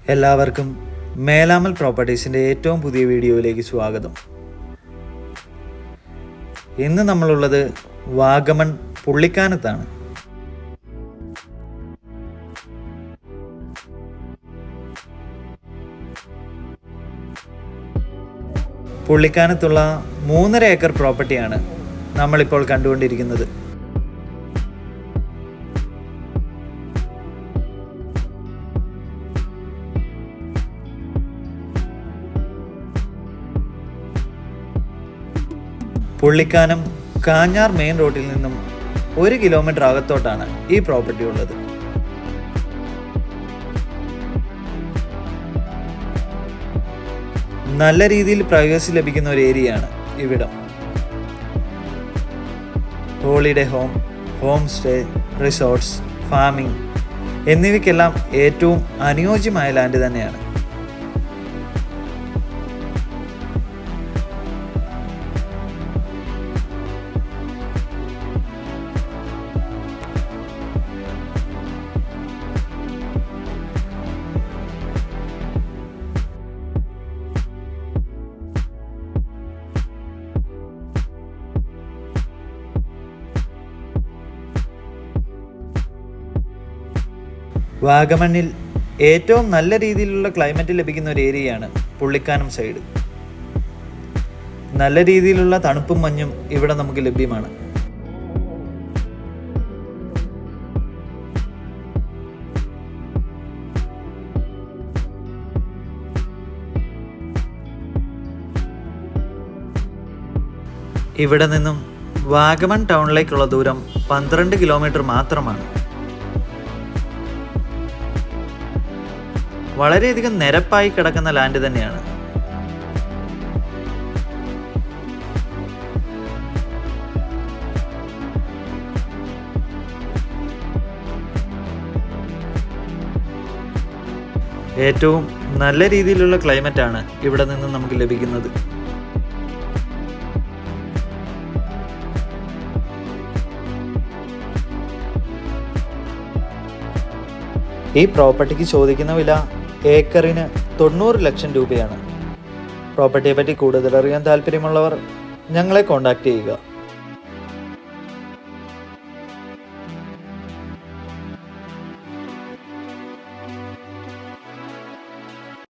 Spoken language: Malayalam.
എല്ലാവർക്കും മേലാമൽ പ്രോപ്പർട്ടീസിൻ്റെ ഏറ്റവും പുതിയ വീഡിയോയിലേക്ക് സ്വാഗതം. ഇന്ന് നമ്മളുള്ളത് വാഗമൺ പുള്ളിക്കാനത്താണ്. പുള്ളിക്കാനത്തുള്ള 3.5 ഏക്കർ പ്രോപ്പർട്ടിയാണ് നമ്മളിപ്പോൾ കണ്ടുകൊണ്ടിരിക്കുന്നത്. പുള്ളിക്കാനം കാഞ്ഞാർ മെയിൻ റോഡിൽ നിന്നും 1 കിലോമീറ്റർ അകത്തോട്ടാണ് ഈ പ്രോപ്പർട്ടി ഉള്ളത്. നല്ല രീതിയിൽ പ്രൈവസി ലഭിക്കുന്ന ഒരു ഏരിയയാണ് ഇവിടം. Holiday home, home stay, resorts, farming എന്നിവയ്ക്കെല്ലാം ഏറ്റവും അനുയോജ്യമായ ലാൻഡ് തന്നെയാണ്. വാഗമണ്ണിൽ ഏറ്റവും നല്ല രീതിയിലുള്ള ക്ലൈമറ്റ് ലഭിക്കുന്ന ഒരു ഏരിയയാണ് പുള്ളിക്കാനം സൈഡ്. നല്ല രീതിയിലുള്ള തണുപ്പും മഞ്ഞും ഇവിടെ നമുക്ക് ലഭ്യമാണ്. ഇവിടെ നിന്നും വാഗമൺ ടൗണിലേക്കുള്ള ദൂരം 12 കിലോമീറ്റർ മാത്രമാണ്. വളരെയധികം നിരപ്പായി കിടക്കുന്ന ലാൻഡ് തന്നെയാണ്. ഏറ്റവും നല്ല രീതിയിലുള്ള ക്ലൈമറ്റ് ആണ് ഇവിടെ നിന്ന് നമുക്ക് ലഭിക്കുന്നത്. ഈ പ്രോപ്പർട്ടിക്ക് ചോദിക്കുന്ന വില ഏക്കറിന് 90 ലക്ഷം രൂപയാണ്. പ്രോപ്പർട്ടിയെ പറ്റി കൂടുതൽ അറിയാൻ താല്പര്യമുള്ളവർ ഞങ്ങളെ കോൺടാക്റ്റ് ചെയ്യുക.